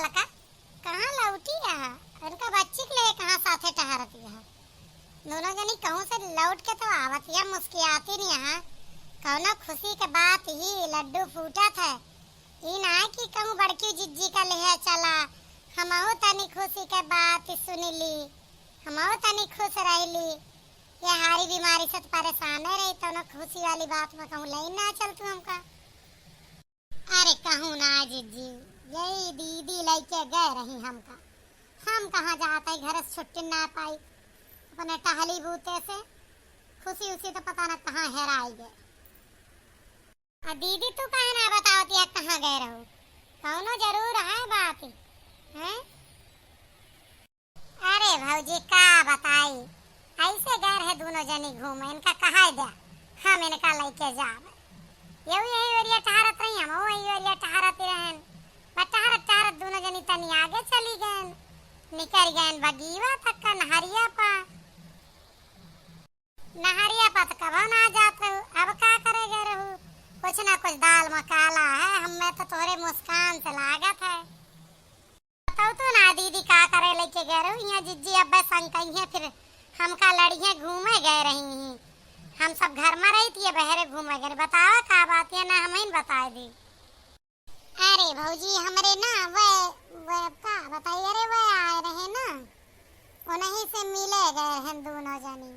लड़का कहाँ लौटी है? उनका बच्ची के लिए कहाँ साथे टहरती है? दोनों जनी कहूँ से लौट के तो आवत या मुस्कियाती नहीं है। कौनो खुशी के बात ही लड्डू फूटा था। ई ना कि कहूँ बड़की जिज्जी का ले चला, हमहू तनी खुशी के बात सुनी ली, हमहू तनी खुश रही। ये हारी बीमारी से परेशान रही तो ना खुशी वाली बात में कहूँ ले ना चल तू हमका। अरे कहूँ ना जिज्जी, यही दीदी लेके गए रही हमका। हम कहाँ जाते घर से छुट्टी ना पाई, अपने टहली बूते से खुशी उसी तो पता ना कहाँ हेराई गए। दीदी तू कहे ना बताओती है कहाँ गए रहो? कौनो जरूर है बात है? अरे भौजी का बताई, ऐसे गए रहे दोनों जनी घूमे, इनका कहा दे हम इनका लेके जावे। यही ओरिया टहरत रही, हम वही ओरिया टहरत रहन। बट टहरत टहरत दोनों जनी तनी आगे चली गए, निकल गए बगीवा तक का नहरिया पा। नहरिया पा तो कब ना जाते हो, अब क्या करे गए रहू? कुछ ना कुछ दाल मकाला है, हमें तो तोरे मुस्कान से लागत है। बताओ तो ना दीदी का करे लेके गए रहू? यहाँ जिज्जी अब्बे संग कही है, फिर हमका लड़िए घूमे गए रही। हम सब घर में रही थी, बहरे घूमे गए। बतावा का बात है ना, हमें बता दी। अरे भौजी हमरे ना वे का बताइए, अरे वे आए रहे ना, उन्हीं से मिले गए हैं दोनों जनी।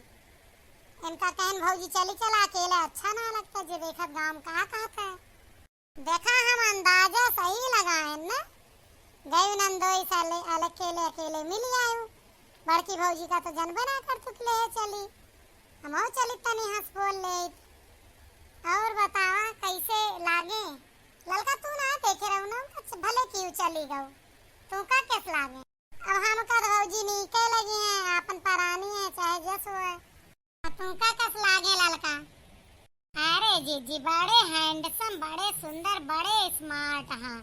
इनका कहन भौजी चली चला, अकेले अच्छा ना लगता जो देखत गांव कहाँ कहता है। देखा हम अंदाजा सही लगाए ना, गए नंदोई साले अकेले अकेले मिल आयु। बड़की भौजी का तो जनबे ना कर तुकले चली, हम चली तनी हंस बोल ले। और बतावा कैसे लागे? ललका तू ना देखे रहू ना, भले क्यों चली गऊ, तू का कैसे लागे? अब हम का भौजी नीके लगी है, अपन परानी है चाहे जस हो, तू का कैसे लागे ललका? अरे जीजी बड़े हैंडसम, बड़े सुंदर, बड़े स्मार्ट हाँ।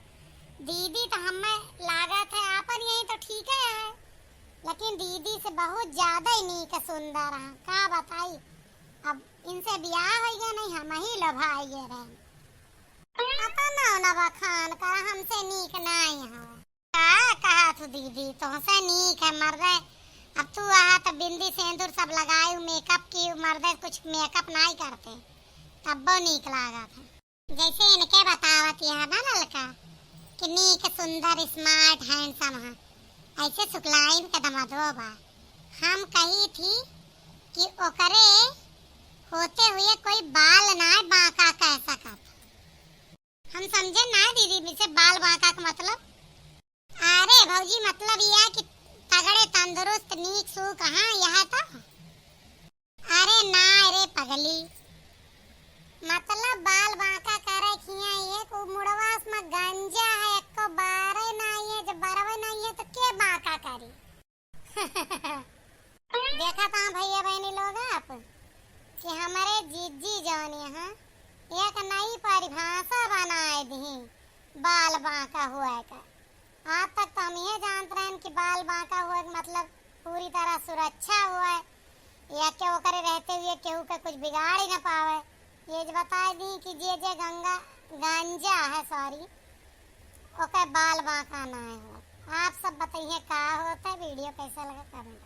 दीदी तो हमें लागत है आपन यही तो ठीक है, लेकिन दीदी से बहुत ज्यादा ही नीक सुंदर है। का बताई, अब इनसे ब्याह हो गया नहीं, हम ही लभाई रहे। पता ना बखान का हमसे नीक नहीं है। का कहा तू दीदी तुमसे नीक है मर्दे? अब तू आ तो बिंदी सिंदूर सब लगाई, मेकअप की, मर्दे कुछ मेकअप नहीं करते, तब वो नीक लागा था। जैसे इनके बतावती है ना ललका कि नीक सुंदर स्मार्ट हैंडसम है, ऐसे शुक्लाइन का दमदो बा। हम कही थी कि ओकरे होते हुए कोई बाल ना बांका कह सकत। हम समझे ना दीदी से बाल बांका का मतलब? अरे भौजी मतलब यह कि तगड़े तंदुरुस्त नीक सू कहाँ यह था। अरे ना रे पगली, मतलब बाल बांका करे खिया ये को मुड़वास में गंजा है, एक को बारे नहीं है, जब बारवे नहीं है तो के बांका करी? देखा था भैया बहनी लोग आप कि हमारे जिज्जी जान यहाँ एक नई परिभाषा बनाए दी बाल बांका हुआ का। आज तक तो हम ये जानते रहे कि बाल बांका हुआ मतलब पूरी तरह सुरक्षा हुआ है, या क्यों करे रहते हुए केहू का कुछ बिगाड़ ही ना पावे। ये बता दी कि जे गंगा गांजा है सॉरी, ओके बाल बांका ना है। आप सब बताइए का होता है? वीडियो कैसा लगा कमेंट